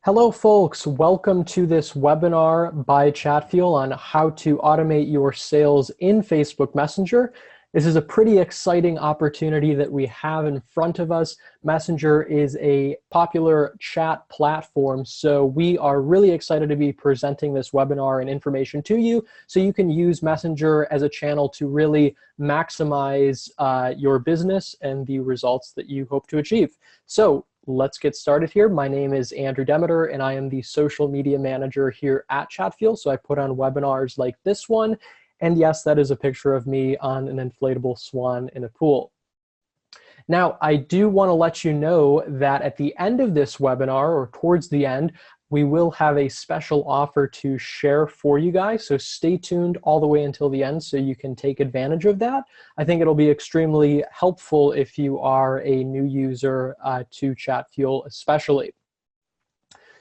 Hello, folks. Welcome to this webinar by Chatfuel on how to automate your sales in Facebook Messenger. This is a pretty exciting opportunity that we have in front of us. Messenger is a popular chat platform, so we are really excited to be presenting this webinar and information to you so you can use Messenger as a channel to really maximize your business and the results that you hope to achieve. So let's get started here. My name is Andrew Demeter, and I am the social media manager here at Chatfuel. So I put on webinars like this one. And yes, that is a picture of me on an inflatable swan in a pool. Now, I do want to let you know that at the end of this webinar, or towards the end, we will have a special offer to share for you guys. So stay tuned all the way until the end so you can take advantage of that. I think it'll be extremely helpful if you are a new user to Chatfuel especially.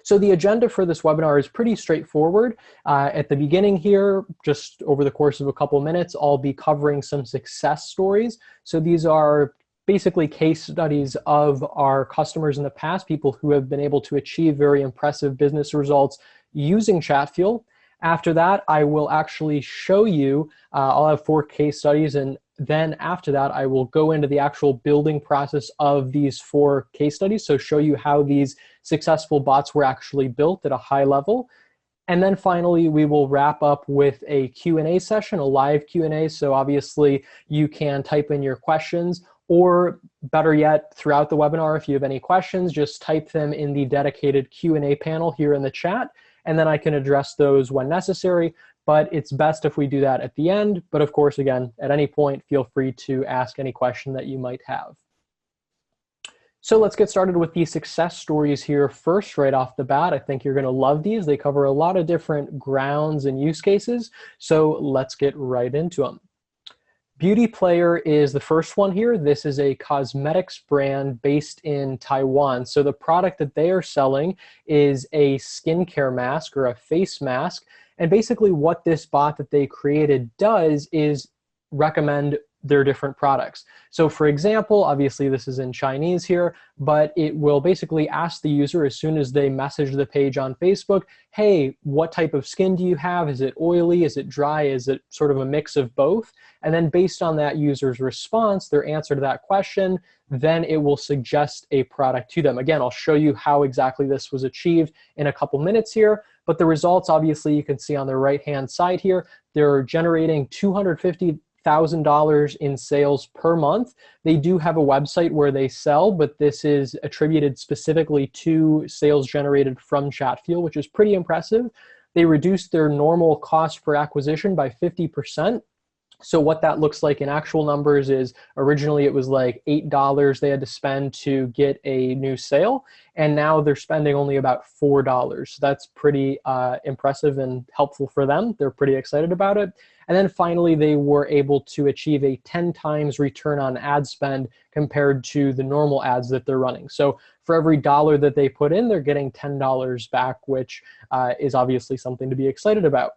So the agenda for this webinar is pretty straightforward. At the beginning here, just over the course of a couple minutes, I'll be covering some success stories. So these are basically case studies of our customers in the past, people who have been able to achieve very impressive business results using Chatfuel. After that, I will actually show you, I'll have 4 case studies, and then after that, I will go into the actual building process of these 4 case studies, so show you how these successful bots were actually built at a high level. And then finally, we will wrap up with a Q&A session, a live Q&A, so obviously you can type in your questions, or better yet, throughout the webinar, if you have any questions, just type them in the dedicated Q&A panel here in the chat, and then I can address those when necessary. But it's best if we do that at the end. But of course, again, at any point, feel free to ask any question that you might have. So let's get started with the success stories here first, right off the bat. I think you're going to love these. They cover a lot of different grounds and use cases. So let's get right into them. Beauty Player is the first one here. This is a cosmetics brand based in Taiwan. So the product that they are selling is a skincare mask or a face mask. And basically what this bot that they created does is recommend their different products. So for example, obviously this is in Chinese here, but it will basically ask the user as soon as they message the page on Facebook, hey, what type of skin do you have? Is it oily? Is it dry? Is it sort of a mix of both? And then based on that user's response, their answer to that question, then it will suggest a product to them. Again, I'll show you how exactly this was achieved in a couple minutes here, but the results obviously you can see on the right-hand side here. They're generating $250,000 in sales per month. They do have a website where they sell, but this is attributed specifically to sales generated from Chatfuel, which is pretty impressive. They reduced their normal cost per acquisition by 50%. So what that looks like in actual numbers is originally it was like $8 they had to spend to get a new sale, and now they're spending only about $4. So that's pretty impressive and helpful for them. They're pretty excited about it. And then finally, they were able to achieve a 10 times return on ad spend compared to the normal ads that they're running. So for every dollar that they put in, they're getting $10 back, which is obviously something to be excited about.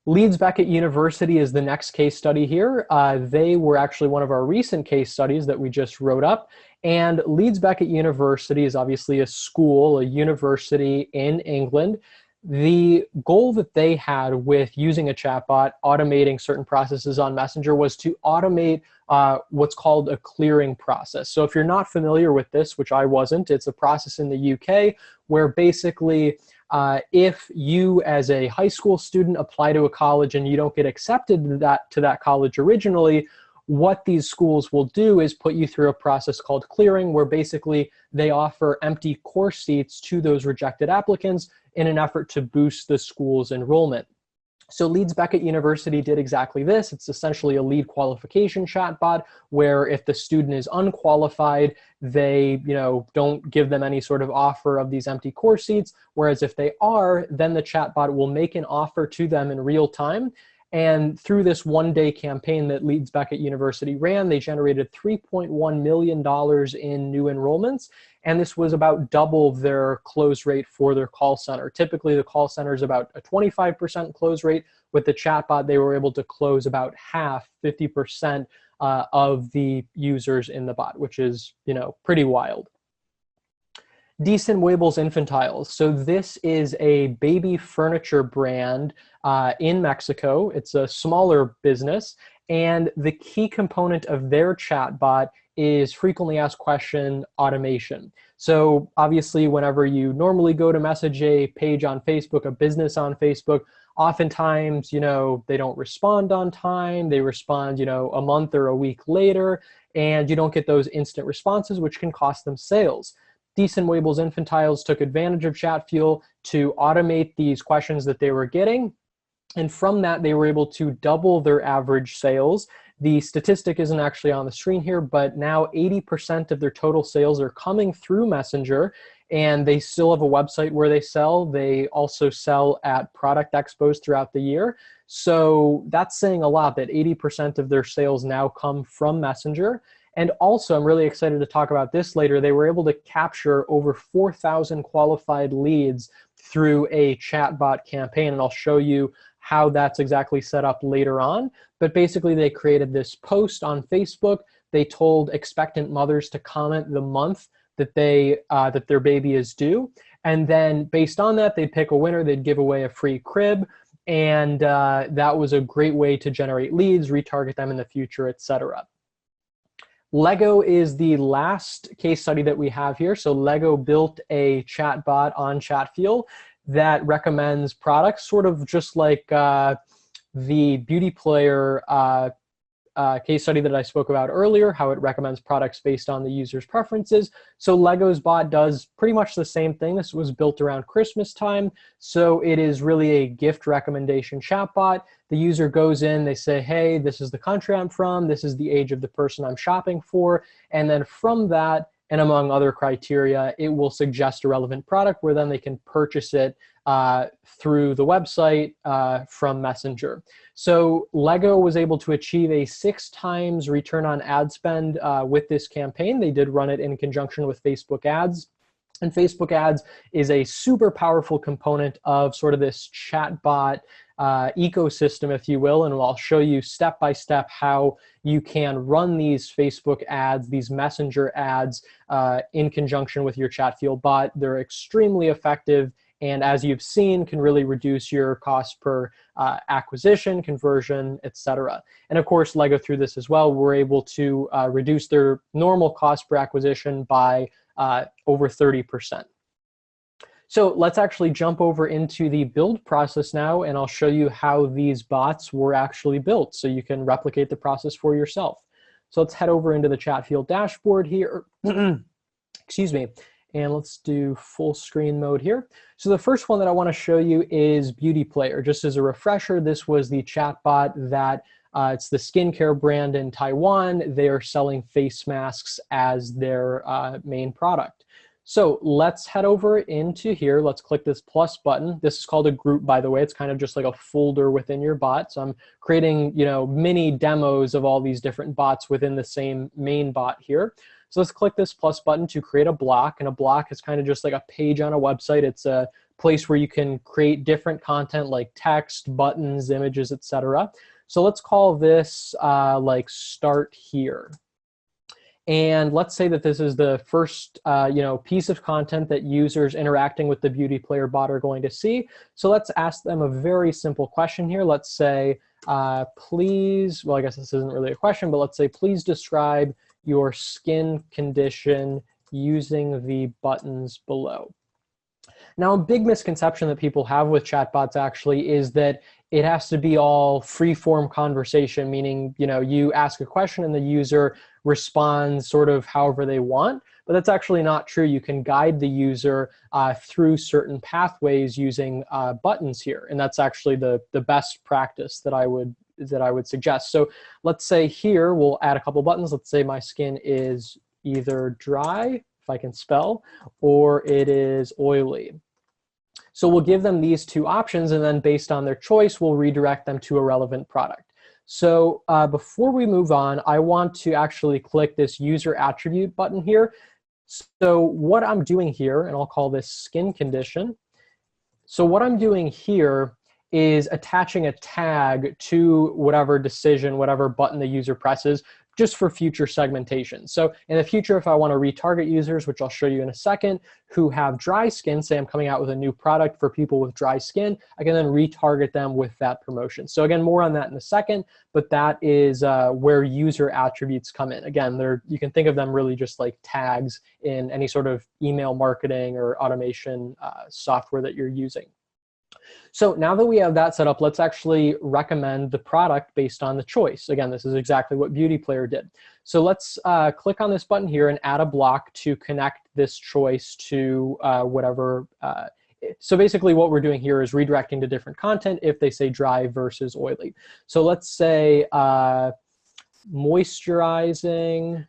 Leeds Beckett University is the next case study here. They were actually one of our recent case studies that we just wrote up. And Leeds Beckett University is obviously a school, a university in England. The goal that they had with using a chatbot, automating certain processes on Messenger, was to automate what's called a clearing process. So if you're not familiar with this, which I wasn't, it's a process in the UK where basically if you as a high school student apply to a college and you don't get accepted to that college originally, what these schools will do is put you through a process called clearing, where basically they offer empty course seats to those rejected applicants in an effort to boost the school's enrollment. So Leeds Beckett University did exactly this. It's essentially a lead qualification chatbot where if the student is unqualified, they don't give them any sort of offer of these empty course seats. Whereas if they are, then the chatbot will make an offer to them in real time. And through this one-day campaign that Leeds Beckett University ran, they generated $3.1 million in new enrollments. And this was about double their close rate for their call center. Typically, the call center is about a 25% close rate. With the chatbot, they were able to close about half, 50% of the users in the bot, which is pretty wild. Decent Weibel's Infantiles. So this is a baby furniture brand in Mexico. It's a smaller business, and the key component of their chatbot is frequently asked question automation. So obviously, whenever you normally go to message a page on Facebook, a business on Facebook, oftentimes, they don't respond on time. They respond, a month or a week later, and you don't get those instant responses, which can cost them sales. Decent Weibel's Infantiles took advantage of Chatfuel to automate these questions that they were getting. And from that, they were able to double their average sales. The statistic isn't actually on the screen here, but now 80% of their total sales are coming through Messenger, and they still have a website where they sell. They also sell at product expos throughout the year. So that's saying a lot, that 80% of their sales now come from Messenger. And also, I'm really excited to talk about this later, they were able to capture over 4,000 qualified leads through a chatbot campaign, and I'll show you how that's exactly set up later on. But basically, they created this post on Facebook. They told expectant mothers to comment the month that that their baby is due, and then based on that, they'd pick a winner. They'd give away a free crib, and that was a great way to generate leads, retarget them in the future, etc. Lego is the last case study that we have here. So Lego built a chatbot on Chatfuel that recommends products, sort of just like the beauty player case study that I spoke about earlier, how it recommends products based on the user's preferences. So Lego's bot does pretty much the same thing. This was built around Christmas time. So it is really a gift recommendation chatbot. The user goes in, they say, hey, this is the country I'm from, this is the age of the person I'm shopping for. And then from that, and among other criteria, it will suggest a relevant product where then they can purchase it through the website from Messenger. So Lego was able to achieve a 6 times return on ad spend with this campaign. They did run it in conjunction with Facebook ads. And Facebook ads is a super powerful component of sort of this chatbot ecosystem, if you will, and I'll show you step by step how you can run these Facebook ads, these Messenger ads in conjunction with your Chatfuel bot. They're extremely effective, and as you've seen, can really reduce your cost per acquisition, conversion, etc. And of course, Lego through this as well, were able to reduce their normal cost per acquisition by over 30%. So let's actually jump over into the build process now, and I'll show you how these bots were actually built so you can replicate the process for yourself. So let's head over into the Chatfuel dashboard here. Excuse me. And let's do full screen mode here. So the first one that I want to show you is Beauty Player. Just as a refresher, this was the chatbot that it's the skincare brand in Taiwan. They are selling face masks as their main product. So let's head over into here. Let's click this plus button. This is called a group, by the way. It's kind of just like a folder within your bot. So I'm creating, mini demos of all these different bots within the same main bot here. So let's click this plus button to create a block. And a block is kind of just like a page on a website. It's a place where you can create different content like text, buttons, images, etc. So let's call this like start here. And let's say that this is the first piece of content that users interacting with the Beauty Player bot are going to see. So let's ask them a very simple question here. Let's say, please, well, I guess this isn't really a question, but let's say, please describe your skin condition using the buttons below. Now, a big misconception that people have with chatbots actually is that it has to be all free-form conversation, meaning, you ask a question and the user responds sort of however they want, but that's actually not true. You can guide the user through certain pathways using buttons here, and that's actually the best practice that I would suggest. So let's say here we'll add a couple buttons. Let's say my skin is either dry, if I can spell, or it is oily. So we'll give them these two options, and then based on their choice, we'll redirect them to a relevant product. So before we move on, I want to actually click this user attribute button here. So what I'm doing here, and I'll call this skin condition. So what I'm doing here is attaching a tag to whatever decision, whatever button the user presses just for future segmentation. So in the future, if I want to retarget users, which I'll show you in a second, who have dry skin, say I'm coming out with a new product for people with dry skin, I can then retarget them with that promotion. So again, more on that in a second, but that is where user attributes come in. Again, you can think of them really just like tags in any sort of email marketing or automation software that you're using. So now that we have that set up, let's actually recommend the product based on the choice. Again, this is exactly what Beauty Player did. So let's click on this button here and add a block to connect this choice to whatever. So basically what we're doing here is redirecting to different content if they say dry versus oily. So let's say moisturizing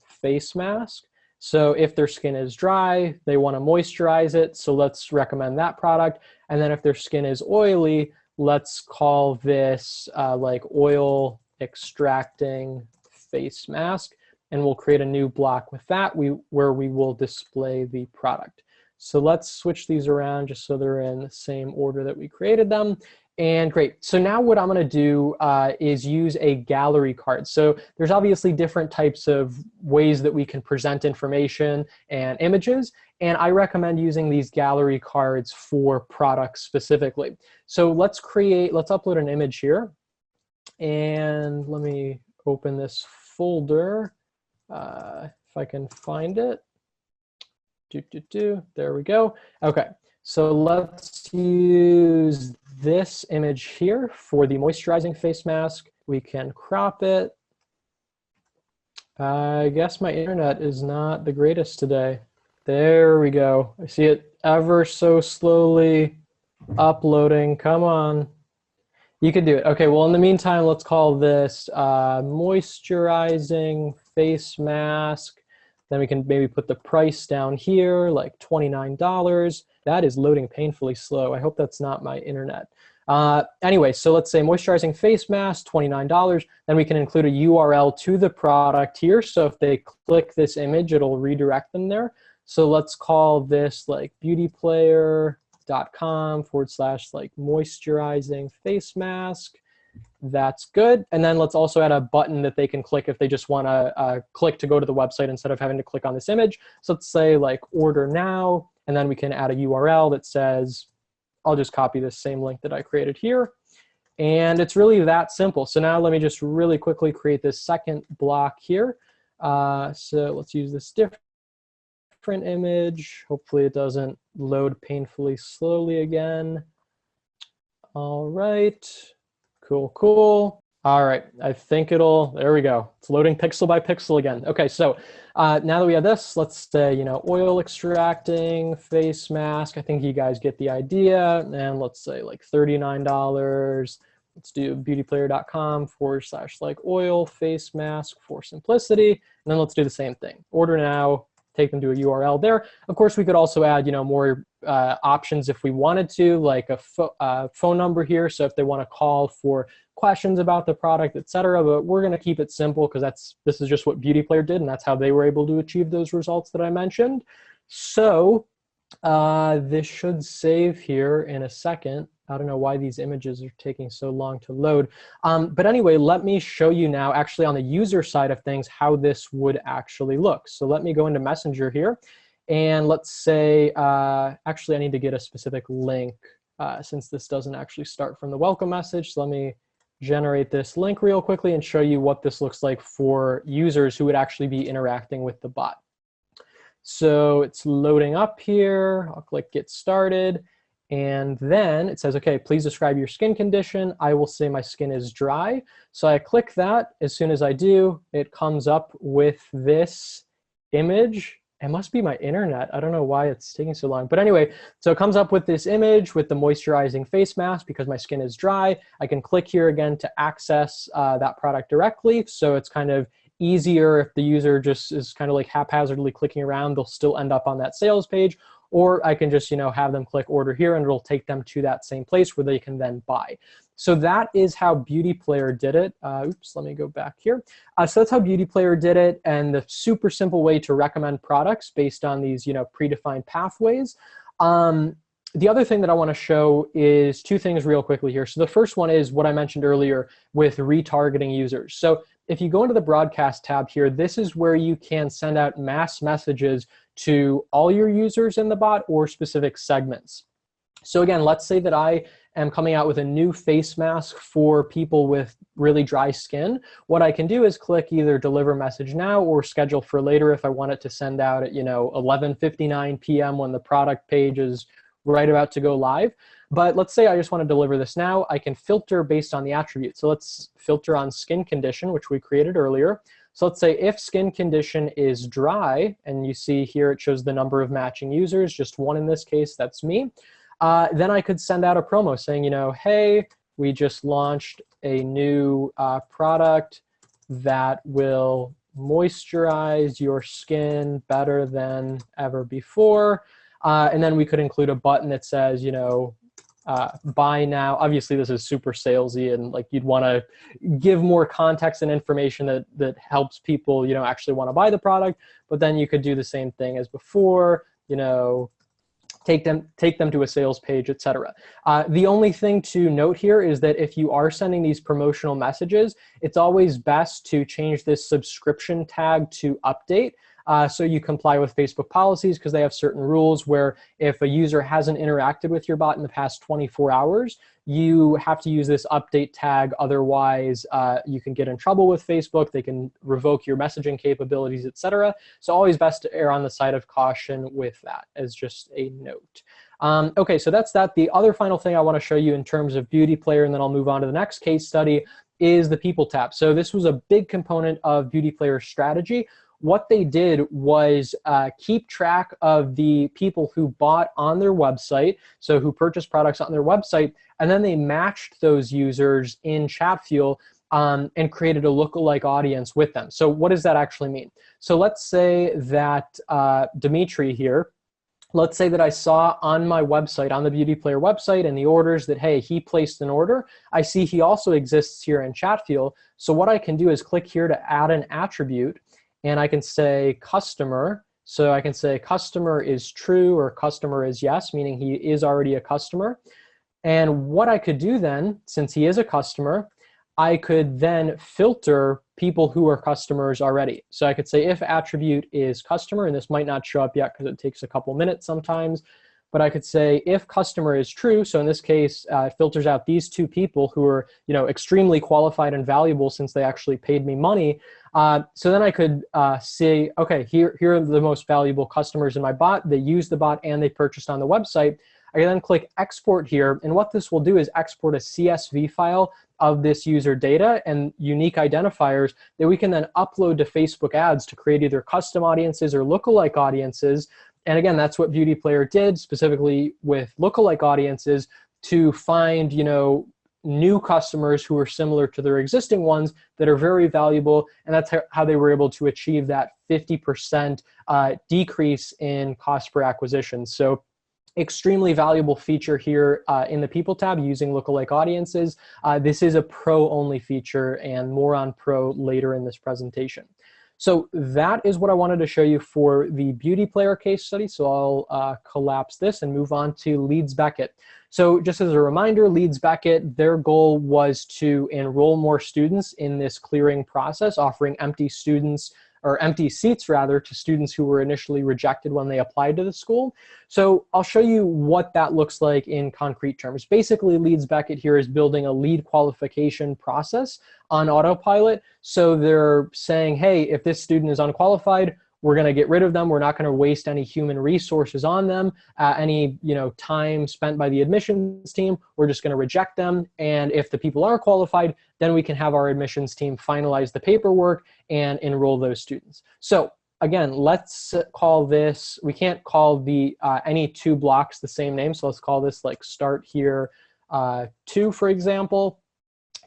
face mask. So if their skin is dry, they want to moisturize it. So let's recommend that product. And then if their skin is oily, let's call this like oil extracting face mask. And we'll create a new block with that where we will display the product. So let's switch these around just so they're in the same order that we created them. And great. So now what I'm going to do is use a gallery card. So there's obviously different types of ways that we can present information and images. And I recommend using these gallery cards for products specifically. So let's upload an image here. And let me open this folder if I can find it. There we go. Okay. So let's use this image here for the moisturizing face mask. We can crop it. I guess my internet is not the greatest today. There we go. I see it ever so slowly uploading. Come on. You can do it. Okay, well, in the meantime, let's call this moisturizing face mask. Then we can maybe put the price down here, like $29. That is loading painfully slow. I hope that's not my internet. Anyway, so let's say moisturizing face mask, $29. Then we can include a URL to the product here. So if they click this image, it'll redirect them there. So let's call this like beautyplayer.com / like moisturizing face mask. That's good. And then let's also add a button that they can click if they just want to click to go to the website instead of having to click on this image. So let's say like order now, and then we can add a URL that says, I'll just copy this same link that I created here. And it's really that simple. So now let me just really quickly create this second block here. So let's use this different image. Hopefully it doesn't load painfully slowly again. All right. Cool, cool. All right, I think there we go. It's loading pixel by pixel again. Okay, so now that we have this, let's say, oil extracting face mask. I think you guys get the idea. And let's say like $39. Let's do beautyplayer.com / like oil face mask for simplicity. And then let's do the same thing. Order now, take them to a URL there. Of course, we could also add, more options if we wanted to, like a phone number here. So if they want to call for questions about the product, etc. But we're going to keep it simple because this is just what Beauty Player did, and that's how they were able to achieve those results that I mentioned. So this should save here in a second. I don't know why these images are taking so long to load. But anyway, let me show you now actually on the user side of things how this would actually look. So let me go into Messenger here. And let's say, actually I need to get a specific link since this doesn't actually start from the welcome message. So let me generate this link real quickly and show you what this looks like for users who would actually be interacting with the bot. So it's loading up here. I'll click Get Started. And then it says, okay, please describe your skin condition. I will say my skin is dry. So I click that. As soon as I do, it comes up with this image. It must be my internet. I don't know why it's taking so long. But anyway, so it comes up with this image with the moisturizing face mask because my skin is dry. I can click here again to access that product directly. So it's kind of easier if the user just is kind of like haphazardly clicking around, they'll still end up on that sales page. Or I can just, have them click order here and it'll take them to that same place where they can then buy. So that is how Beauty Player did it. Oops, let me go back here. So that's how Beauty Player did it, and the super simple way to recommend products based on these, predefined pathways. The other thing that I want to show is two things real quickly here. So the first one is what I mentioned earlier with retargeting users. So if you go into the broadcast tab here, this is where you can send out mass messages to all your users in the bot or specific segments. So again, let's say that I am coming out with a new face mask for people with really dry skin. What I can do is click either deliver message now or schedule for later if I want it to send out at 11:59 p.m. when the product page is right about to go live. But let's say I just want to deliver this now. I can filter based on the attribute. So let's filter on skin condition, which we created earlier. So let's say if skin condition is dry, and you see here it shows the number of matching users, just one in this case, that's me. Then I could send out a promo saying, hey, we just launched a new product that will moisturize your skin better than ever before. And then we could include a button that says, buy now. Obviously, this is super salesy, and like you'd want to give more context and information that helps people, actually want to buy the product. But then you could do the same thing as before, take them to a sales page, etc. The only thing to note here is that if you are sending these promotional messages, it's always best to change this subscription tag to update. So you comply with Facebook policies, because they have certain rules where if a user hasn't interacted with your bot in the past 24 hours, you have to use this update tag. Otherwise, you can get in trouble with Facebook. They can revoke your messaging capabilities, etc. So always best to err on the side of caution with that, as just a note. Okay, so that's that. The other final thing I want to show you in terms of Beauty Player, and then I'll move on to the next case study, is the People tab. So this was a big component of Beauty Player's strategy. What they did was keep track of the people who bought on their website, so who purchased products on their website, and then they matched those users in Chatfuel and created a lookalike audience with them. So what does that actually mean? So let's say that Dimitri here, let's say that I saw on my website, on the Beauty Player website, and the orders that, hey, he placed an order. I see he also exists here in Chatfuel. So what I can do is click here to add an attribute. And I can say customer. So I can say customer is true or customer is yes, meaning he is already a customer. And what I could do then, since he is a customer, I could then filter people who are customers already. So I could say if attribute is customer, and this might not show up yet because it takes a couple minutes sometimes, but I could say if customer is true, so in this case, it filters out these two people who are extremely qualified and valuable since they actually paid me money. So then I could say, okay, here are the most valuable customers in my bot. They used the bot and they purchased on the website. I can then click export here. And what this will do is export a CSV file of this user data and unique identifiers that we can then upload to Facebook ads to create either custom audiences or lookalike audiences. And again, that's what Beauty Player did specifically with lookalike audiences to find, new customers who are similar to their existing ones that are very valuable. And that's how they were able to achieve that 50% decrease in cost per acquisition. So extremely valuable feature here in the People tab using lookalike audiences. This is a pro-only feature, and more on pro later in this presentation. So that is what I wanted to show you for the Beauty Player case study. So I'll collapse this and move on to Leeds Beckett. So just as a reminder, Leeds Beckett, their goal was to enroll more students in this clearing process, offering empty students, or empty seats rather, to students who were initially rejected when they applied to the school. So I'll show you what that looks like in concrete terms. Basically, Leeds Beckett here is building a lead qualification process on autopilot. So they're saying, hey, if this student is unqualified, we're going to get rid of them. We're not going to waste any human resources on them, any time spent by the admissions team. We're just going to reject them. And if the people are qualified, then we can have our admissions team finalize the paperwork and enroll those students. So again, let's call this, we can't call the any two blocks the same name. So let's call this like start here 2, for example,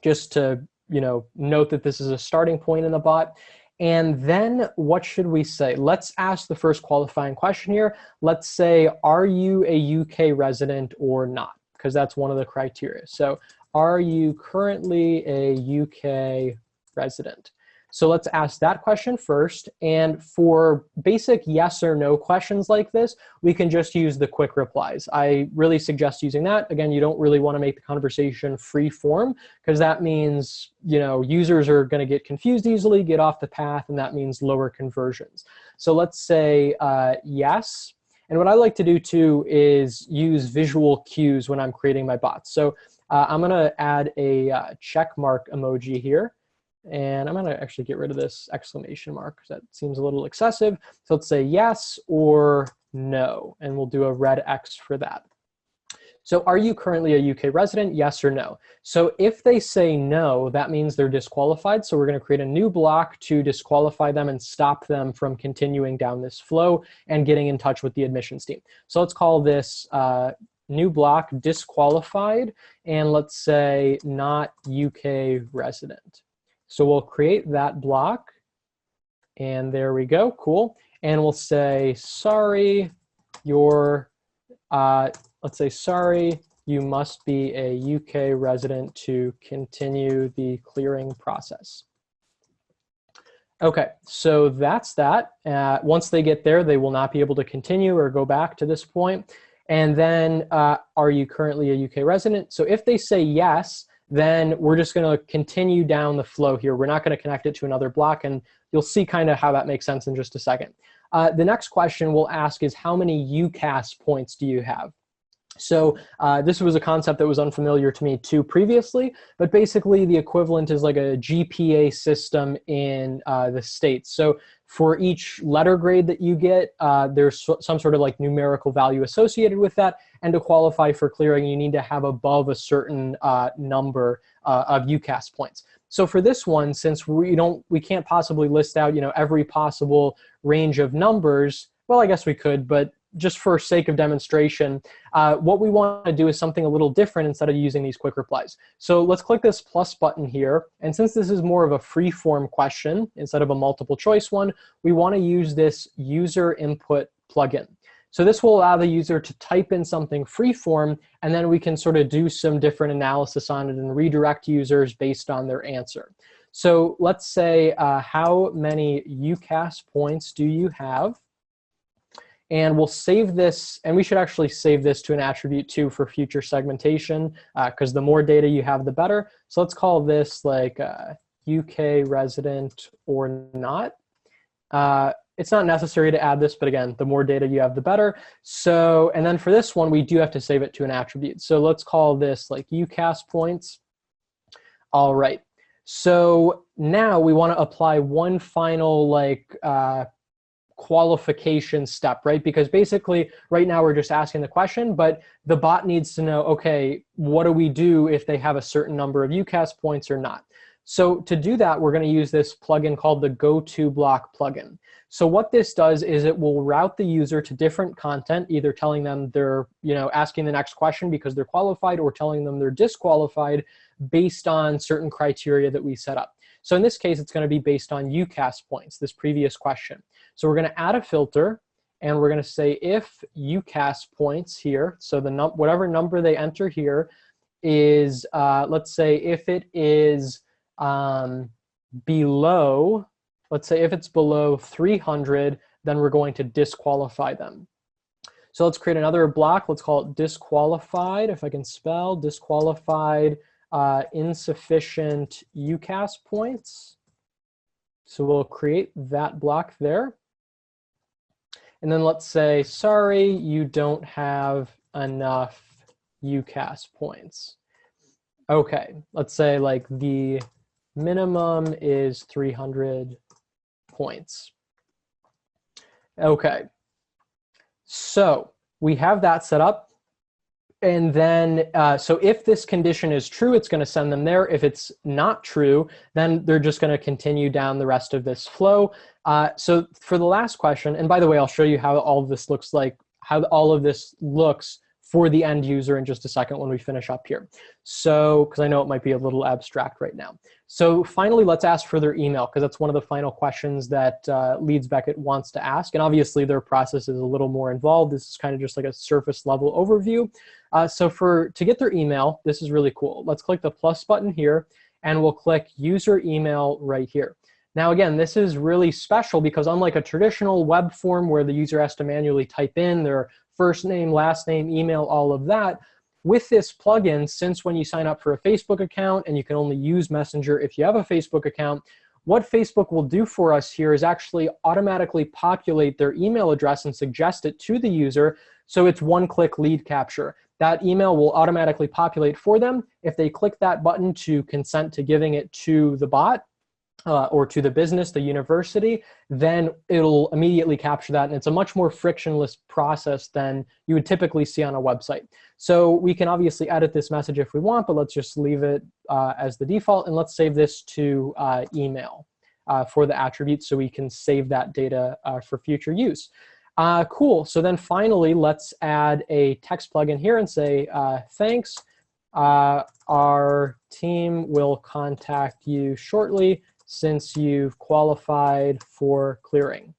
just to note that this is a starting point in the bot. And then what should we say? Let's ask the first qualifying question here. Let's say, are you a UK resident or not? Because that's one of the criteria. So are you currently a UK resident? So let's ask that question first. And for basic yes or no questions like this, we can just use the quick replies. I really suggest using that. Again, you don't really want to make the conversation free form, because that means, you know, users are going to get confused easily, get off the path, and that means lower conversions. So let's say yes. And what I like to do too is use visual cues when I'm creating my bots. So I'm going to add a check mark emoji here. And I'm going to actually get rid of this exclamation mark because that seems a little excessive. So let's say yes or no, and we'll do a red X for that. So are you currently a UK resident, yes or no? So if they say no, that means they're disqualified. So we're going to create a new block to disqualify them and stop them from continuing down this flow and getting in touch with the admissions team. So let's call this new block disqualified, and let's say not UK resident. So we'll create that block, and there we go, cool. And we'll say, sorry, let's say, sorry, you must be a UK resident to continue the clearing process. Okay, so that's that. Once they get there, they will not be able to continue or go back to this point. And then, are you currently a UK resident? So if they say yes, then we're just going to continue down the flow here. We're not going to connect it to another block, and you'll see kind of how that makes sense in just a second. The next question we'll ask is, how many UCAS points do you have? So this was a concept that was unfamiliar to me too previously, but basically the equivalent is like a GPA system in the States. So for each letter grade that you get, there's some sort of like numerical value associated with that. And to qualify for clearing, you need to have above a certain number of UCAS points. So for this one, since we can't possibly list out, you know, every possible range of numbers, well, I guess we could, but just for sake of demonstration, what we want to do is something a little different instead of using these quick replies. So let's click this plus button here. And since this is more of a free form question instead of a multiple choice one, we want to use this user input plugin. So this will allow the user to type in something free form, and then we can sort of do some different analysis on it and redirect users based on their answer. So let's say, how many UCAS points do you have? And we'll save this, and we should actually save this to an attribute too for future segmentation, because the more data you have, the better. So let's call this like UK resident or not. It's not necessary to add this, but again, the more data you have, the better. So, and then for this one, we do have to save it to an attribute. So let's call this like UCAS points. All right. So now we want to apply one final like qualification step, right? Because basically right now we're just asking the question, but the bot needs to know, okay, what do we do if they have a certain number of UCAS points or not? So to do that, we're going to use this plugin called the GoToBlock plugin. So what this does is it will route the user to different content, either telling them they're, you know, asking the next question because they're qualified, or telling them they're disqualified based on certain criteria that we set up. So in this case, it's going to be based on UCAS points, this previous question. So we're going to add a filter, and we're going to say if UCAS points here, so the whatever number they enter here is, let's say if it is below, let's say if it's below 300, then we're going to disqualify them. So let's create another block. Let's call it disqualified, if I can spell, disqualified insufficient UCAS points. So we'll create that block there. And then let's say, sorry, you don't have enough UCAS points. Okay, let's say like the minimum is 300 points. Okay, so we have that set up. And then, so if this condition is true, it's going to send them there. If it's not true, then they're just going to continue down the rest of this flow. So for the last question, and by the way, I'll show you how all of this looks like, how all of this looks for the end user in just a second when we finish up here. So, because I know it might be a little abstract right now. So finally, let's ask for their email, because that's one of the final questions that Leeds Beckett wants to ask. And obviously their process is a little more involved. This is kind of just like a surface level overview. So to get their email, this is really cool. Let's click the plus button here, and we'll click user email right here. Now, again, this is really special because unlike a traditional web form where the user has to manually type in their first name, last name, email, all of that, with this plugin, since when you sign up for a Facebook account, and you can only use Messenger if you have a Facebook account, what Facebook will do for us here is actually automatically populate their email address and suggest it to the user, so it's one-click lead capture. That email will automatically populate for them. If they click that button to consent to giving it to the bot, or to the business, the university, then it'll immediately capture that. And it's a much more frictionless process than you would typically see on a website. So we can obviously edit this message if we want, but let's just leave it as the default. And let's save this to email for the attributes so we can save that data for future use. Cool. So then finally, let's add a text plugin here and say, thanks. Our team will contact you shortly since you've qualified for clearing.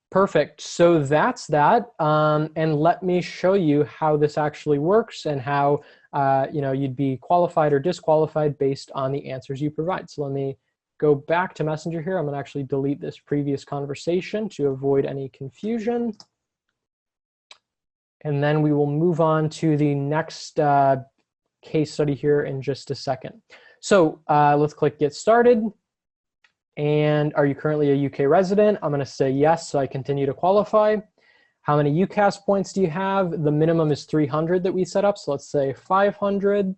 Perfect. So that's that. And let me show you how this actually works and how you'd be qualified or disqualified based on the answers you provide. So let me go back to Messenger here. I'm going to actually delete this previous conversation to avoid any confusion. And then we will move on to the next case study here in just a second. So let's click Get Started. And are you currently a UK resident? I'm going to say yes, so I continue to qualify. How many UCAS points do you have? The minimum is 300 that we set up, so let's say 500.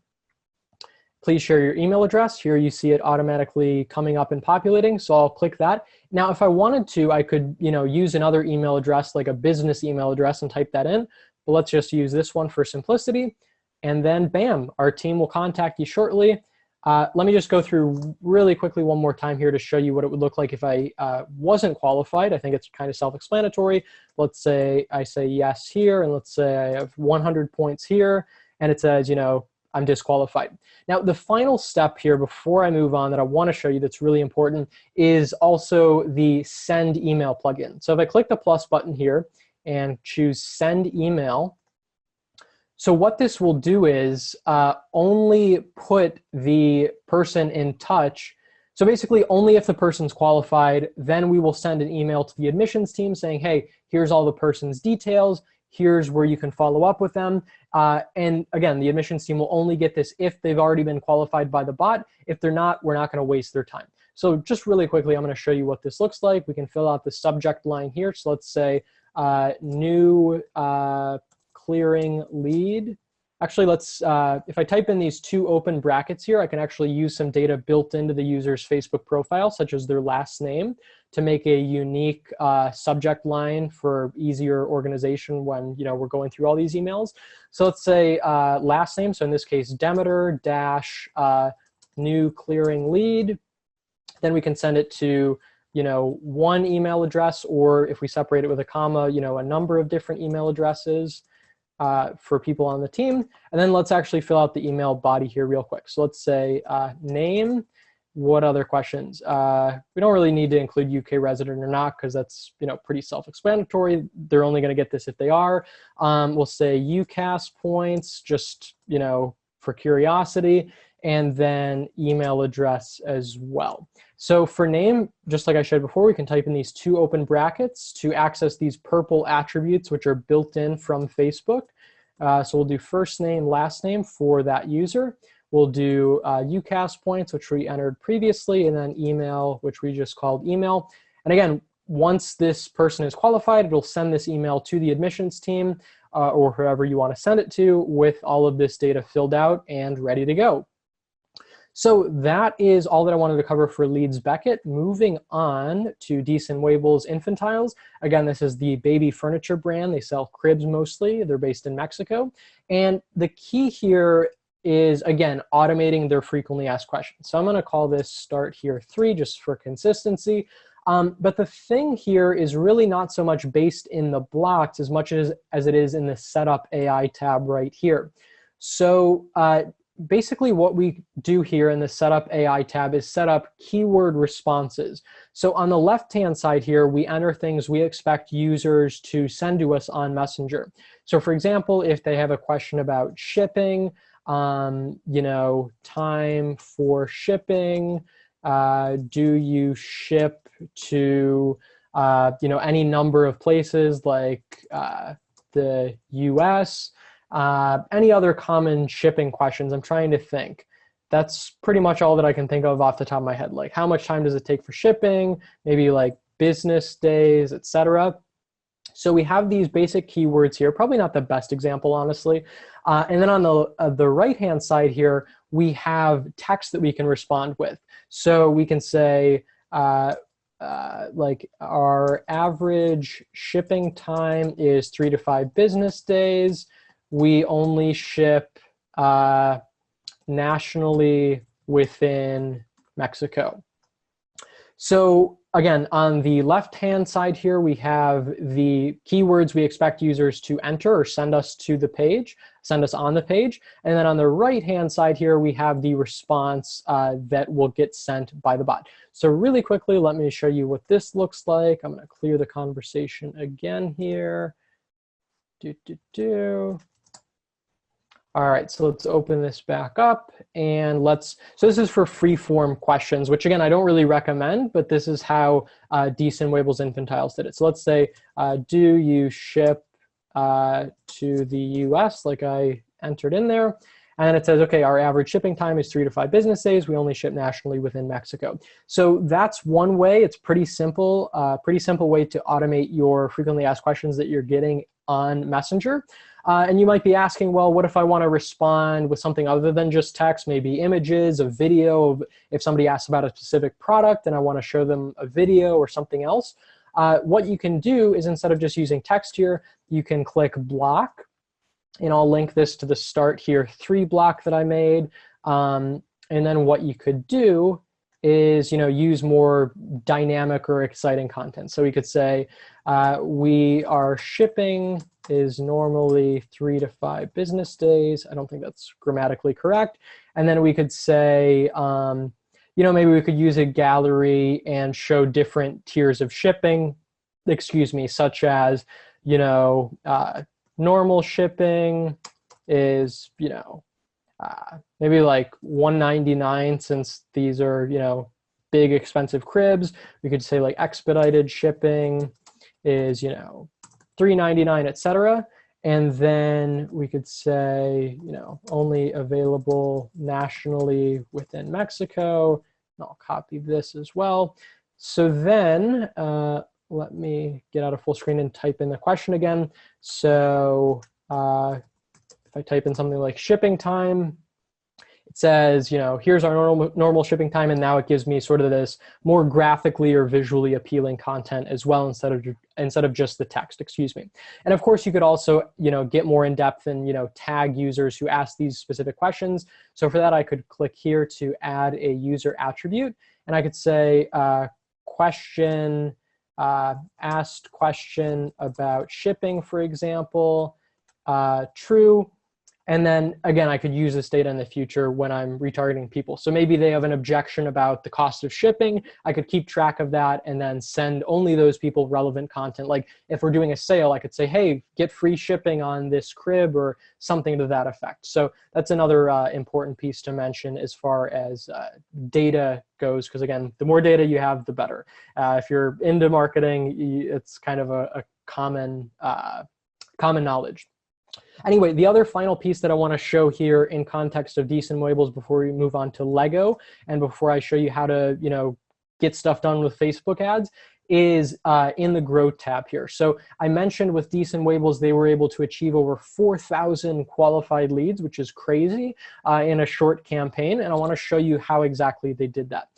Please share your email address. Here you see it automatically coming up and populating, so I'll click that. Now, if I wanted to, I could use another email address, like a business email address, and type that in. But let's just use this one for simplicity. And then, bam, our team will contact you shortly. Let me just go through really quickly one more time here to show you what it would look like if I wasn't qualified. I think it's kind of self-explanatory. Let's say I say yes here, and let's say I have 100 points here, and it says, I'm disqualified. Now, the final step here before I move on that I want to show you that's really important is also the send email plugin. So if I click the plus button here and choose send email, so what this will do is only put the person in touch. So basically, only if the person's qualified, then we will send an email to the admissions team saying, hey, here's all the person's details. Here's where you can follow up with them. And again, the admissions team will only get this if they've already been qualified by the bot. If they're not, we're not going to waste their time. So just really quickly, I'm going to show you what this looks like. We can fill out the subject line here. So let's say new clearing lead. Actually, let's, if I type in these two open brackets here, I can actually use some data built into the user's Facebook profile, such as their last name, to make a unique subject line for easier organization when we're going through all these emails. So let's say last name, so in this case, Demeter dash new clearing lead. Then we can send it to one email address, or if we separate it with a comma, a number of different email addresses for people on the team. And then let's actually fill out the email body here real quick. So let's say name. What other questions? We don't really need to include UK resident or not because that's pretty self-explanatory. They're only going to get this if they are. We'll say UCAS points, just for curiosity, and then email address as well. So for name, just like I showed before, we can type in these two open brackets to access these purple attributes, which are built in from Facebook. So we'll do first name, last name for that user. We'll do UCAS points, which we entered previously, and then email, which we just called email. And again, once this person is qualified, it'll send this email to the admissions team or whoever you want to send it to with all of this data filled out and ready to go. So that is all that I wanted to cover for Leeds Beckett. Moving on to Decent Wables Infantiles. Again, this is the baby furniture brand. They sell cribs mostly. They're based in Mexico. And the key here is, again, automating their frequently asked questions. So I'm going to call this start here 3 just for consistency. But the thing here is really not so much based in the blocks as much as it is in the Setup AI tab right here. So basically what we do here in the Setup AI tab is set up keyword responses. So on the left-hand side here, we enter things we expect users to send to us on Messenger. So for example, if they have a question about shipping, time for shipping, do you ship to any number of places like the US? Any other common shipping questions? I'm trying to think. That's pretty much all that I can think of off the top of my head. Like, how much time does it take for shipping? Maybe like business days, etc. So we have these basic keywords here, probably not the best example, honestly. And then on the right-hand side here, we have text that we can respond with. So we can say, like, our average shipping time is 3 to 5 business days. We only ship nationally within Mexico. So again, on the left-hand side here, we have the keywords we expect users to enter or send us to the page, send us on the page. And then on the right-hand side here, we have the response that will get sent by the bot. So really quickly, let me show you what this looks like. I'm going to clear the conversation again here. All right, so let's open this back up and so this is for free form questions, which again, I don't really recommend, but this is how Decent Wables Infantiles did it. So let's say, do you ship to the US, like I entered in there. And then it says, okay, our average shipping time is 3 to 5 business days. We only ship nationally within Mexico. So that's one way. It's pretty simple way to automate your frequently asked questions that you're getting on Messenger. And you might be asking, well, what if I want to respond with something other than just text, maybe images, a video, if somebody asks about a specific product and I want to show them a video or something else? What you can do is, instead of just using text here, you can click block. And I'll link this to the start here 3 block that I made. And then what you could do is, use more dynamic or exciting content. So we could say, our shipping is normally 3 to 5 business days. I don't think that's grammatically correct. And then we could say, maybe we could use a gallery and show different tiers of shipping, such as, normal shipping is, maybe like $199, since these are, big expensive cribs. We could say like expedited shipping is, $3.99, etc. And then we could say, only available nationally within Mexico. And I'll copy this as well. So then let me get out of full screen and type in the question again. So if I type in something like shipping time, it says, here's our normal shipping time, and now it gives me sort of this more graphically or visually appealing content as well, instead of just the text, And of course, you could also, get more in depth and, tag users who ask these specific questions. So for that, I could click here to add a user attribute, and I could say question, asked question about shipping, for example, true. And then again, I could use this data in the future when I'm retargeting people. So maybe they have an objection about the cost of shipping. I could keep track of that and then send only those people relevant content. Like if we're doing a sale, I could say, hey, get free shipping on this crib or something to that effect. So that's another important piece to mention as far as data goes, because again, the more data you have, the better. If you're into marketing, it's kind of a common knowledge. Anyway, the other final piece that I want to show here in context of Decent Wables before we move on to Lego, and before I show you how to, get stuff done with Facebook ads, is in the Grow tab here. So I mentioned with Decent Wables, they were able to achieve over 4,000 qualified leads, which is crazy, in a short campaign. And I want to show you how exactly they did that.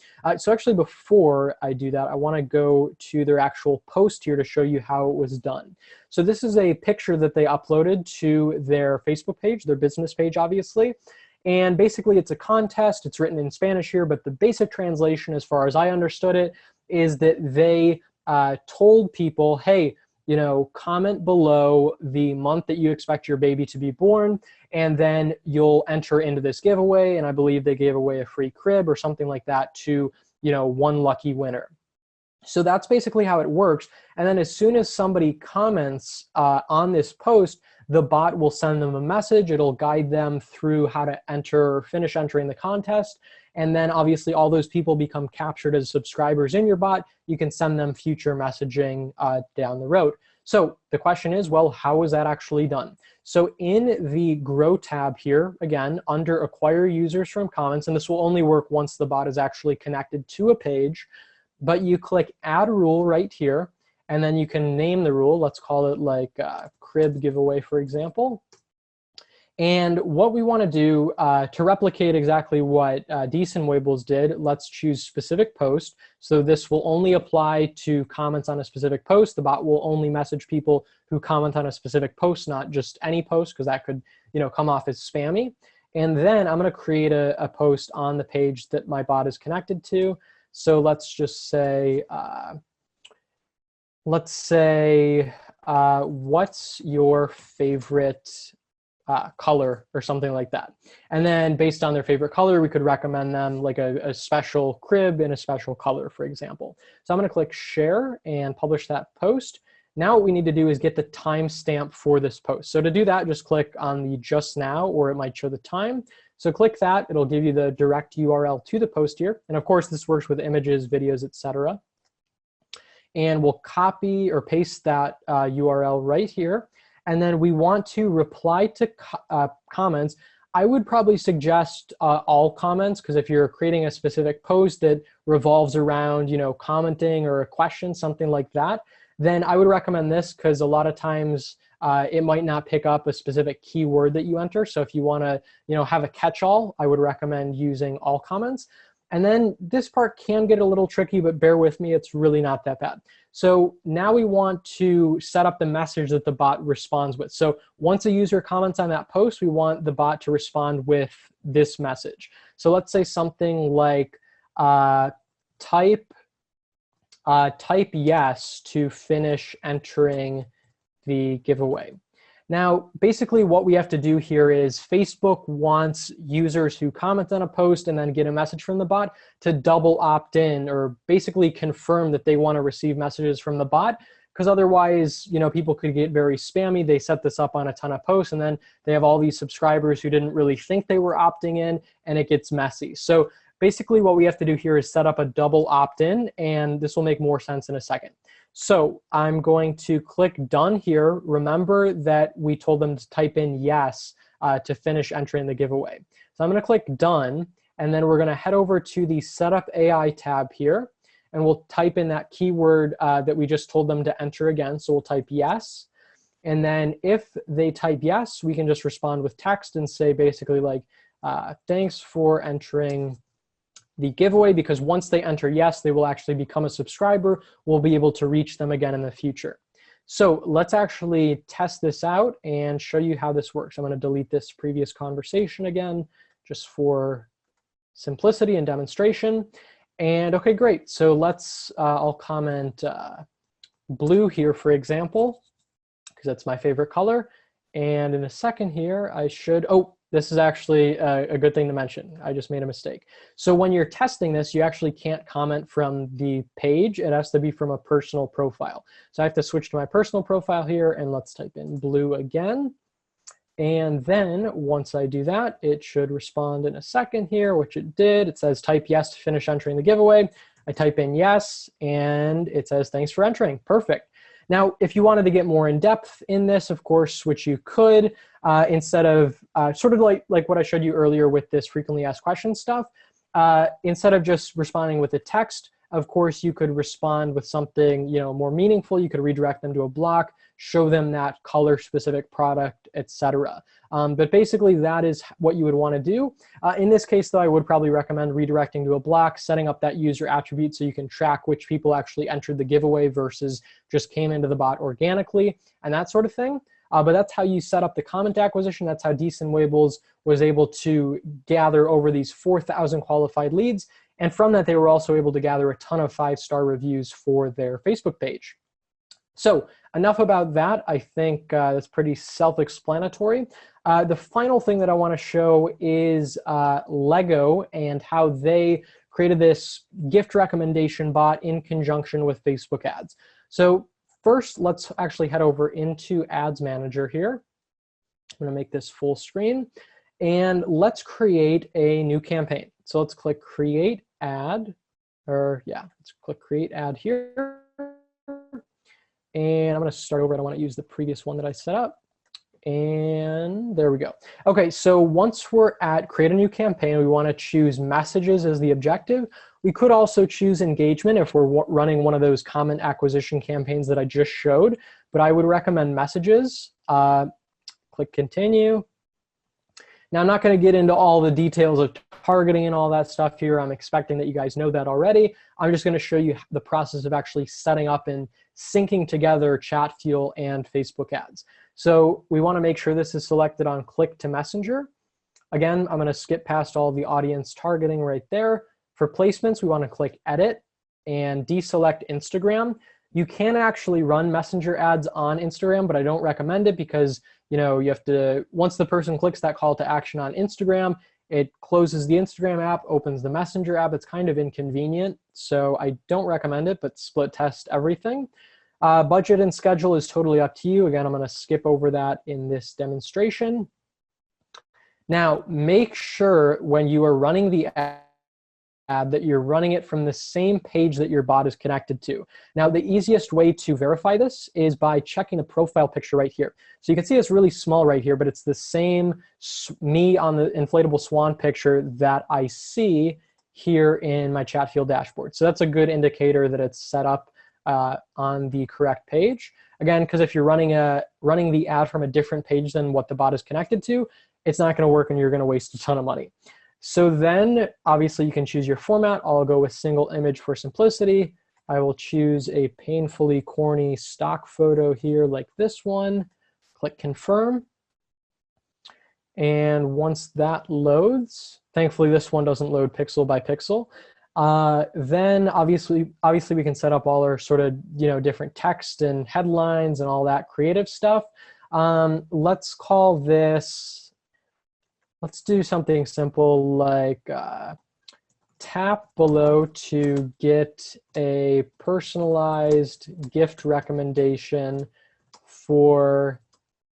So actually, before I do that, I want to go to their actual post here to show you how it was done. So this is a picture that they uploaded to their Facebook page, their business page, obviously. And basically, it's a contest. It's written in Spanish here, but the basic translation, as far as I understood it, is that they told people, hey, comment below the month that you expect your baby to be born, and then you'll enter into this giveaway. And I believe they gave away a free crib or something like that to, one lucky winner. So that's basically how it works. And then as soon as somebody comments on this post, the bot will send them a message. It'll guide them through how to finish entering the contest. And then obviously all those people become captured as subscribers in your bot. You can send them future messaging down the road. So the question is, well, how is that actually done? So in the Grow tab here, again, under Acquire Users from Comments, and this will only work once the bot is actually connected to a page, but you click Add Rule right here, and then you can name the rule. Let's call it like crib giveaway, for example. And what we want to do to replicate exactly what Decent Wables did, let's choose specific post. So this will only apply to comments on a specific post. The bot will only message people who comment on a specific post, not just any post, because that could come off as spammy. And then I'm going to create a post on the page that my bot is connected to. So let's just say, what's your favorite color or something like that. And then based on their favorite color, we could recommend them like a special crib in a special color, for example. So I'm going to click share and publish that post. Now what we need to do is get the timestamp for this post. So to do that, just click on the just now, or it might show the time. So click that. It'll give you the direct URL to the post here. And of course, this works with images, videos, etc. And we'll copy or paste that URL right here. And then we want to reply to comments. I would probably suggest all comments, because if you're creating a specific post that revolves around commenting or a question, something like that, then I would recommend this, because a lot of times it might not pick up a specific keyword that you enter. So if you want to have a catch-all, I would recommend using all comments. And then this part can get a little tricky, but bear with me, it's really not that bad. So now we want to set up the message that the bot responds with. So once a user comments on that post, we want the bot to respond with this message. So let's say something like type yes to finish entering the giveaway. Now, basically what we have to do here is Facebook wants users who comment on a post and then get a message from the bot to double opt in, or basically confirm that they want to receive messages from the bot, because otherwise, people could get very spammy. They set this up on a ton of posts, and then they have all these subscribers who didn't really think they were opting in, and it gets messy. So basically what we have to do here is set up a double opt-in, and this will make more sense in a second. So I'm going to click done here. Remember that we told them to type in yes to finish entering the giveaway. So I'm going to click done, and then we're going to head over to the Setup AI tab here, and we'll type in that keyword that we just told them to enter again. So we'll type yes. And then if they type yes, we can just respond with text and say basically like, thanks for entering the giveaway, because once they enter yes, they will actually become a subscriber. We'll be able to reach them again in the future. So let's actually test this out and show you how this works. I'm going to delete this previous conversation again, just for simplicity and demonstration. And okay, great. So let's, I'll comment blue here, for example, because that's my favorite color. And in a second here, I should, this is actually a good thing to mention. I just made a mistake. So when you're testing this, you actually can't comment from the page. It has to be from a personal profile. So I have to switch to my personal profile here, and let's type in blue again. And then once I do that, it should respond in a second here, which it did. It says type yes to finish entering the giveaway. I type in yes, and it says thanks for entering. Perfect. Now, if you wanted to get more in depth in this, of course, which you could, instead of sort of like what I showed you earlier with this frequently asked questions stuff, instead of just responding with a text, of course, you could respond with something more meaningful. You could redirect them to a block, show them that color-specific product, etc. But basically, that is what you would want to do. In this case, though, I would probably recommend redirecting to a block, setting up that user attribute so you can track which people actually entered the giveaway versus just came into the bot organically, and that sort of thing. But that's how you set up the comment acquisition. That's how Decent Wables was able to gather over these 4,000 qualified leads. And from that, they were also able to gather a ton of 5-star reviews for their Facebook page. So enough about that. I think that's pretty self-explanatory. The final thing that I want to show is Lego and how they created this gift recommendation bot in conjunction with Facebook ads. So first, let's actually head over into Ads Manager here. I'm gonna make this full screen. And let's create a new campaign. So let's click create ad, let's click create ad here. And I'm gonna start over. I don't wanna use the previous one that I set up. And there we go. Okay, so once we're at create a new campaign, we wanna choose messages as the objective. We could also choose engagement if we're running one of those comment acquisition campaigns that I just showed, but I would recommend messages. Click continue. Now, I'm not going to get into all the details of targeting and all that stuff here. I'm expecting that you guys know that already. I'm just going to show you the process of actually setting up and syncing together Chatfuel and Facebook ads. So we want to make sure this is selected on click to messenger. Again, I'm going to skip past all the audience targeting right there. For placements, we want to click edit and deselect Instagram. You can actually run messenger ads on Instagram, but I don't recommend it because you have to, once the person clicks that call to action on Instagram, it closes the Instagram app, opens the messenger app. It's kind of inconvenient, so I don't recommend it, but split test everything. Budget and schedule is totally up to you. Again, I'm going to skip over that in this demonstration. Now, make sure when you are running the ad that you're running it from the same page that your bot is connected to. Now, the easiest way to verify this is by checking the profile picture right here. So you can see it's really small right here, but it's the same me on the inflatable swan picture that I see here in my Chatfuel dashboard. So that's a good indicator that it's set up on the correct page. Again, because if you're running the ad from a different page than what the bot is connected to, it's not going to work and you're going to waste a ton of money. So then, obviously, you can choose your format. I'll go with single image for simplicity. I will choose a painfully corny stock photo here like this one. Click confirm. And once that loads, thankfully this one doesn't load pixel by pixel, then obviously we can set up all our sort of different text and headlines and all that creative stuff. Let's call this, let's do something simple like tap below to get a personalized gift recommendation for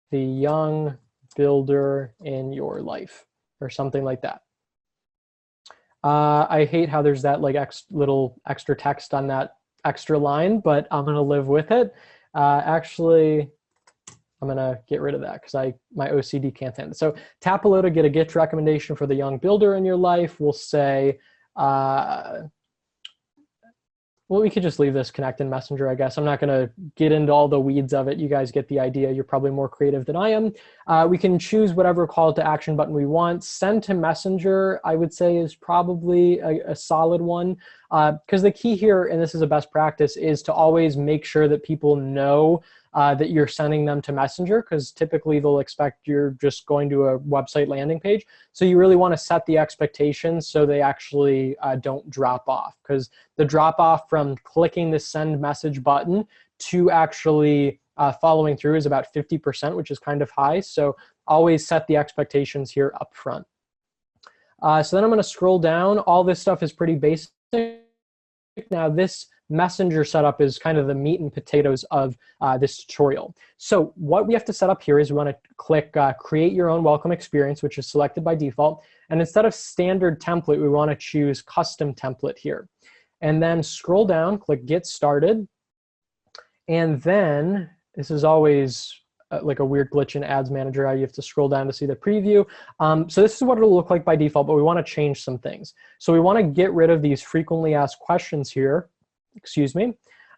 the young builder in your life, or something like that. I hate how there's that like little extra text on that extra line, but I'm gonna live with it. Actually, I'm gonna get rid of that because my OCD can't stand it. So tap below to get a gift recommendation for the young builder in your life. We'll say, well, we could just leave this connect in Messenger, I guess. I'm not gonna get into all the weeds of it. You guys get the idea. You're probably more creative than I am. We can choose whatever call to action button we want. Send to Messenger, I would say, is probably a solid one. Because the key here, and this is a best practice, is to always make sure that people know that you're sending them to Messenger, because typically they'll expect you're just going to a website landing page. So you really want to set the expectations so they actually don't drop off, because the drop off from clicking the send message button to actually following through is about 50%, which is kind of high. So always set the expectations here up front. So then I'm going to scroll down. All this stuff is pretty basic. Now this Messenger setup is kind of the meat and potatoes of this tutorial. So what we have to set up here is we want to click create your own welcome experience, which is selected by default. And instead of standard template, we want to choose custom template here. And then scroll down, click get started. And then this is always like a weird glitch in Ads Manager. You have to scroll down to see the preview. So this is what it'll look like by default, but we want to change some things. So we want to get rid of these frequently asked questions here. Excuse me.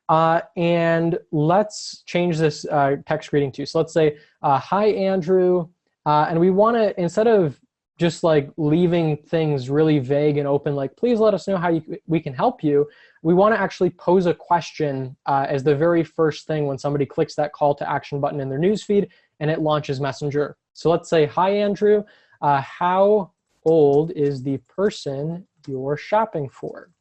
And let's change this text greeting too. So let's say, hi, Andrew. And we want to, instead of just like leaving things really vague and open, like, please let us know how we can help you, we want to actually pose a question as the very first thing when somebody clicks that call to action button in their newsfeed and it launches Messenger. So let's say, hi, Andrew. How old is the person you're shopping for?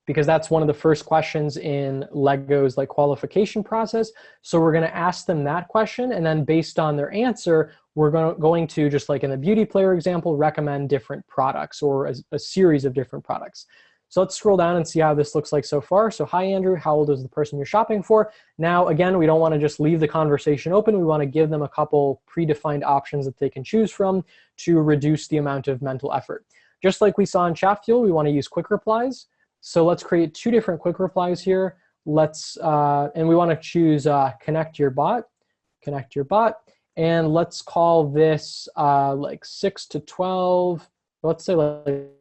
Because that's one of the first questions in Lego's like qualification process. So we're going to ask them that question, and then based on their answer, we're going to, just like in the beauty player example, recommend different products or a series of different products. So let's scroll down and see how this looks like so far. So hi, Andrew, how old is the person you're shopping for? Now, again, we don't want to just leave the conversation open. We want to give them a couple predefined options that they can choose from to reduce the amount of mental effort. Just like we saw in Chatfuel, we want to use quick replies. So let's create 2 different quick replies here. And we want to choose connect your bot. And let's call this like 6 to 12. Let's say like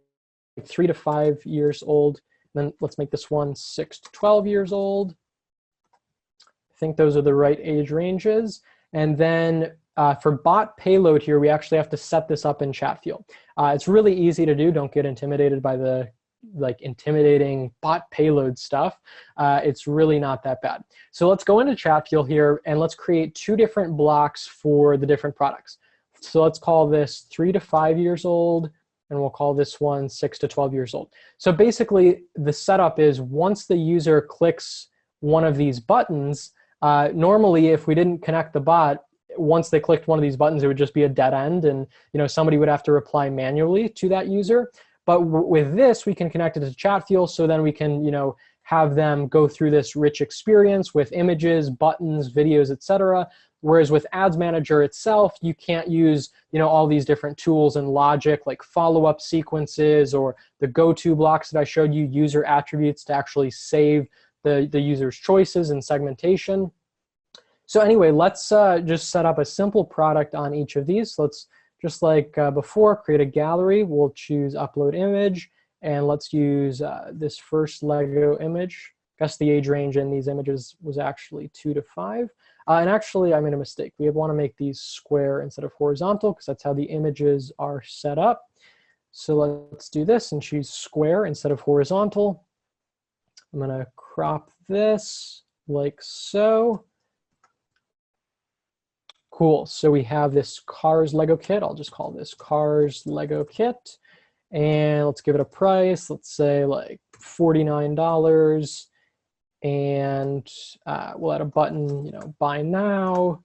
3 to 5 years old. Then let's make this one 6 to 12 years old. I think those are the right age ranges. And then for bot payload here, we actually have to set this up in Chatfuel. It's really easy to do. Don't get intimidated by the intimidating bot payload stuff. It's really not that bad. So let's go into Chatfuel here and let's create 2 different blocks for the different products. So let's call this 3 to 5 years old, and we'll call this one 6 to 12 years old. So basically the setup is once the user clicks one of these buttons, normally if we didn't connect the bot, once they clicked one of these buttons, it would just be a dead end, and somebody would have to reply manually to that user. But with this, we can connect it to Chatfuel, so then we can have them go through this rich experience with images, buttons, videos, etc. Whereas with Ads Manager itself, you can't use all these different tools and logic like follow-up sequences or the go-to blocks that I showed you, user attributes to actually save the user's choices and segmentation. So anyway, let's just set up a simple product on each of these. So let's, just like before, create a gallery. We'll choose upload image, and let's use this first Lego image. I guess the age range in these images was actually 2 to 5. And actually, I made a mistake. We want to make these square instead of horizontal because that's how the images are set up. So let's do this and choose square instead of horizontal. I'm going to crop this like so. Cool, so we have this Cars Lego kit. I'll just call this Cars Lego kit. And let's give it a price. Let's say like $49. And we'll add a button, buy now,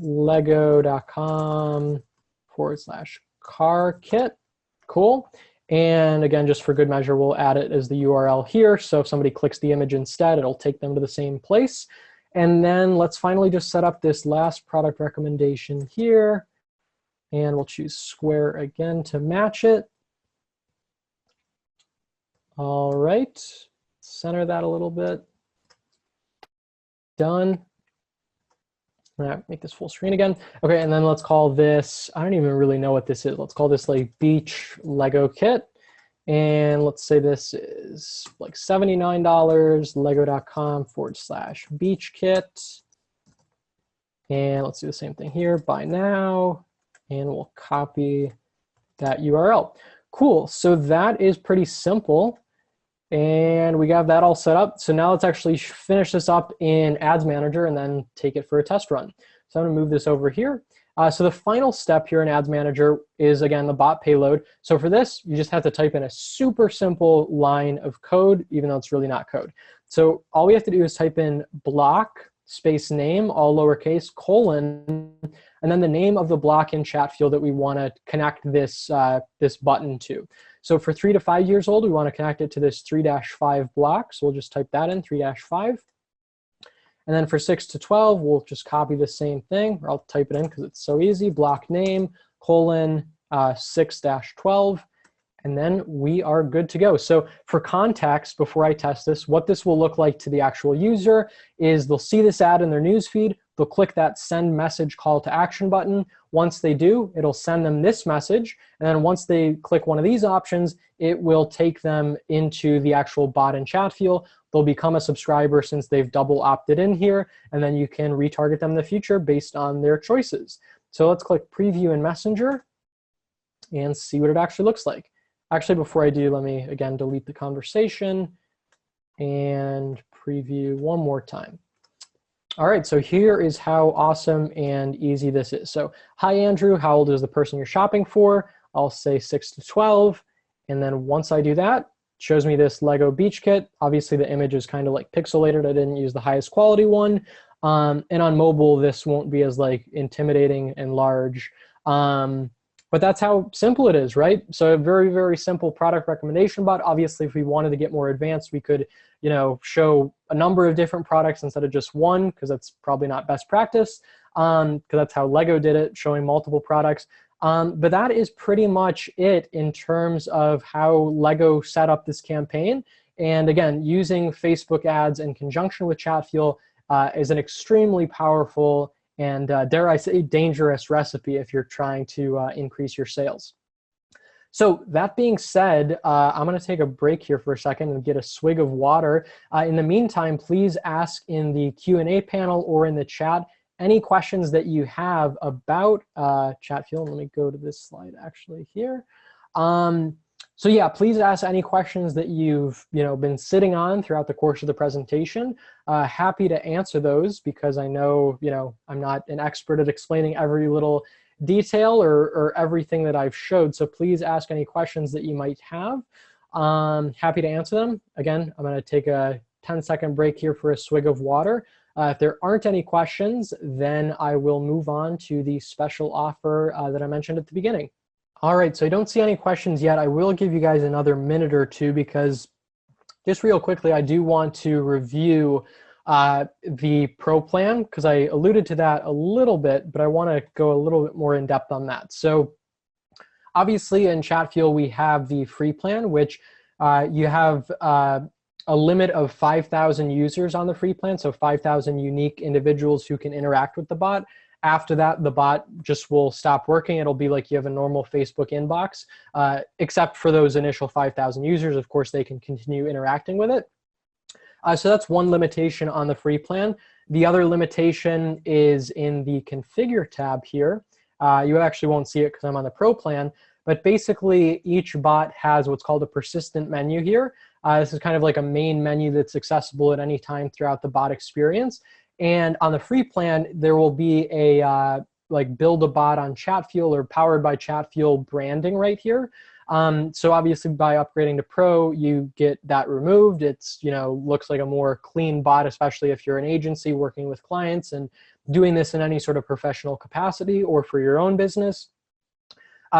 lego.com/car kit. Cool. And again, just for good measure, we'll add it as the URL here. So if somebody clicks the image instead, it'll take them to the same place. And then let's finally just set up this last product recommendation here. And we'll choose square again to match it. All right, center that a little bit. Done. I'm gonna make this full screen again. Okay, and then let's call this, I don't even really know what this is. Let's call this like Beach Lego Kit. And let's say this is like $79, lego.com/beach kit. And let's do the same thing here, buy now, and we'll copy that URL. Cool, so that is pretty simple. And we got that all set up. So now let's actually finish this up in Ads Manager and then take it for a test run. So I'm gonna move this over here. So the final step here in Ads Manager is, again, the bot payload. So for this, you just have to type in a super simple line of code, even though it's really not code. So all we have to do is type in block space name, all lowercase, colon, and then the name of the block in Chatfuel that we want to connect this, this button to. So for 3 to 5 years old, we want to connect it to this 3-5 block. So we'll just type that in, 3-5. And then for 6 to 12, we'll just copy the same thing, or I'll type it in because it's so easy, block name, colon, 6-12, and then we are good to go. So for context, before I test this, what this will look like to the actual user is they'll see this ad in their newsfeed, they'll click that send message call to action button. Once they do, it'll send them this message, and then once they click one of these options, it will take them into the actual bot in Chatfuel. They'll become a subscriber since they've double opted in here, and then you can retarget them in the future based on their choices. So let's click preview in Messenger and see what it actually looks like. Actually, before I do, let me again delete the conversation and preview one more time. All right, so here is how awesome and easy this is. So, hi Andrew, how old is the person you're shopping for? I'll say 6 to 12. And then once I do that, it shows me this Lego Beach Kit. Obviously the image is kind of like pixelated. I didn't use the highest quality one. And on mobile, this won't be as like intimidating and large. But that's how simple it is, right? So a very, very simple product recommendation bot. Obviously, if we wanted to get more advanced, we could, show a number of different products instead of just one, because that's probably not best practice, because that's how Lego did it, showing multiple products. But that is pretty much it in terms of how Lego set up this campaign. And again, using Facebook ads in conjunction with Chatfuel is an extremely powerful and dare I say, dangerous recipe if you're trying to increase your sales. So that being said, I'm going to take a break here for a second and get a swig of water. In the meantime, please ask in the Q&A panel or in the chat any questions that you have about Chatfuel. Let me go to this slide actually here. So yeah, please ask any questions that you've been sitting on throughout the course of the presentation. Happy to answer those because I know I'm not an expert at explaining every little detail or everything that I've showed. So please ask any questions that you might have. Happy to answer them. Again, I'm going to take a 10-second break here for a swig of water. If there aren't any questions, then I will move on to the special offer that I mentioned at the beginning. All right, so I don't see any questions yet. I will give you guys another minute or two because just real quickly, I do want to review the Pro plan because I alluded to that a little bit, but I want to go a little bit more in depth on that. So obviously in Chatfuel, we have the free plan, which you have a limit of 5,000 users on the free plan, so 5,000 unique individuals who can interact with the bot. After that, the bot just will stop working. It'll be like you have a normal Facebook inbox, except for those initial 5,000 users. Of course, they can continue interacting with it. So that's one limitation on the free plan. The other limitation is in the configure tab here. You actually won't see it because I'm on the Pro plan, but basically each bot has what's called a persistent menu here. This is kind of like a main menu that's accessible at any time throughout the bot experience. And on the free plan, there will be a like build a bot on Chatfuel or powered by Chatfuel branding right here. So obviously by upgrading to Pro, you get that removed. It's, looks like a more clean bot, especially if you're an agency working with clients and doing this in any sort of professional capacity or for your own business.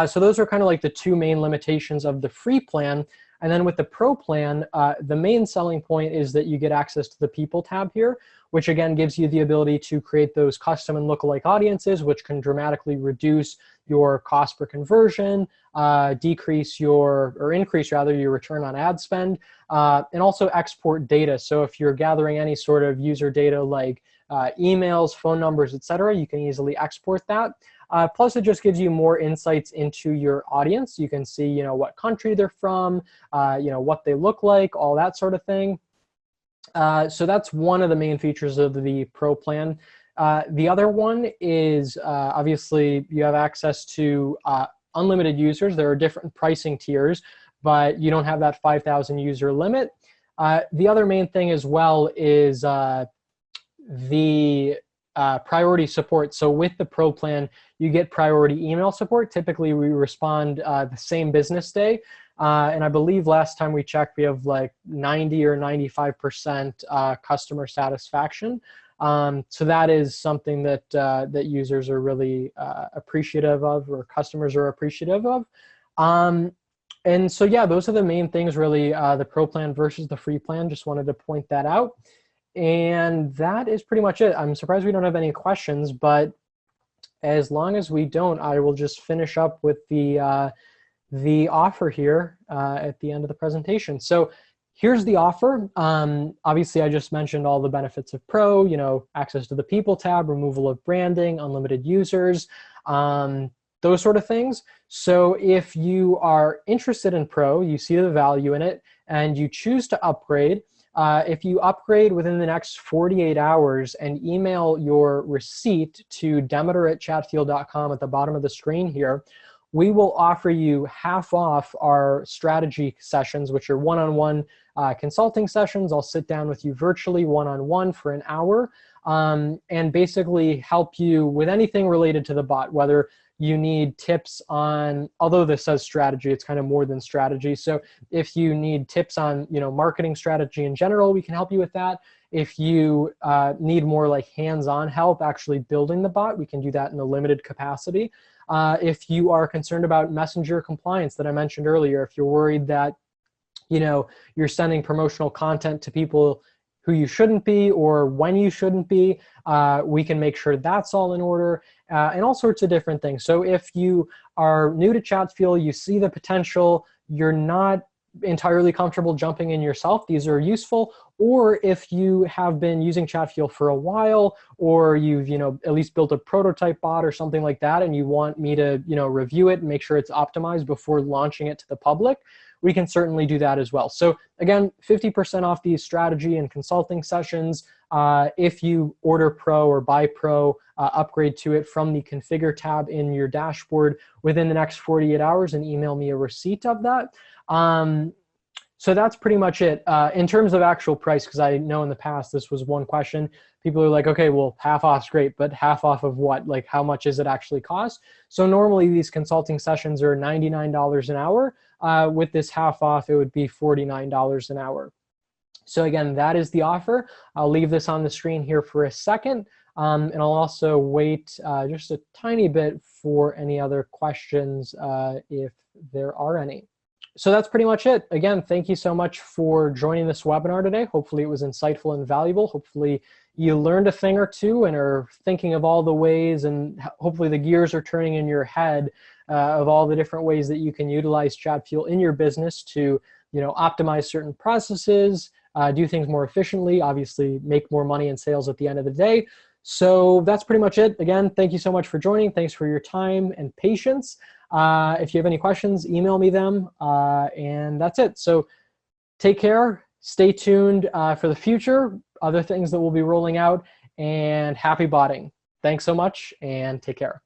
So those are kind of like the two main limitations of the free plan. And then with the Pro plan, the main selling point is that you get access to the People tab here, which again gives you the ability to create those custom and lookalike audiences, which can dramatically reduce your cost per conversion, increase your return on ad spend, and also export data. So if you're gathering any sort of user data like emails, phone numbers, etc., you can easily export that. Plus, it just gives you more insights into your audience. You can see, what country they're from, what they look like, all that sort of thing. So that's one of the main features of the Pro plan. The other one is obviously you have access to unlimited users. There are different pricing tiers, but you don't have that 5,000 user limit. The other main thing as well is the priority support. So with the Pro plan, you get priority email support. Typically, we respond the same business day. And I believe last time we checked, we have like 90 or 95% customer satisfaction. So that is something that, that users are really appreciative of, or customers are appreciative of. And so, yeah, those are the main things really, the Pro plan versus the free plan. Just wanted to point that out. And that is pretty much it. I'm surprised we don't have any questions, but as long as we don't, I will just finish up with the offer here at the end of the presentation. So here's the offer. Obviously, I just mentioned all the benefits of Pro, access to the People tab, removal of branding, unlimited users, those sort of things. So if you are interested in Pro, you see the value in it, and you choose to upgrade, if you upgrade within the next 48 hours and email your receipt to demeter@chatfuel.com at the bottom of the screen here, we will offer you half off our strategy sessions, which are one-on-one consulting sessions. I'll sit down with you virtually one-on-one for an hour and basically help you with anything related to the bot, whether you need tips on, although this says strategy, it's kind of more than strategy. So if you need tips on, marketing strategy in general, we can help you with that. If you need more like hands-on help actually building the bot, we can do that in a limited capacity. If you are concerned about messenger compliance that I mentioned earlier, if you're worried that you're sending promotional content to people who you shouldn't be or when you shouldn't be, we can make sure that's all in order, and all sorts of different things. So if you are new to Chatfuel, you see the potential, you're not entirely comfortable jumping in yourself, these are useful. Or if you have been using Chatfuel for a while, or you've at least built a prototype bot or something like that, and you want me to review it and make sure it's optimized before launching it to the public, we can certainly do that as well. So again, 50% off these strategy and consulting sessions. If you order Pro or buy Pro, upgrade to it from the Configure tab in your dashboard within the next 48 hours and email me a receipt of that. So that's pretty much it. In terms of actual price, because I know in the past this was one question. People are like, okay, well, half off's great, but half off of what? Like, how much does it actually cost? So normally these consulting sessions are $99 an hour. With this half off, it would be $49 an hour. So again, that is the offer. I'll leave this on the screen here for a second. And I'll also wait just a tiny bit for any other questions if there are any. So that's pretty much it. Again, thank you so much for joining this webinar today. Hopefully it was insightful and valuable. Hopefully you learned a thing or two and are thinking of all the ways, and hopefully the gears are turning in your head of all the different ways that you can utilize Chatfuel in your business to optimize certain processes, do things more efficiently, obviously make more money in sales at the end of the day. So that's pretty much it. Again, thank you so much for joining. Thanks for your time and patience. If you have any questions, email me them, and that's it. So take care, stay tuned for the future, other things that we'll be rolling out, and happy botting. Thanks so much, and take care.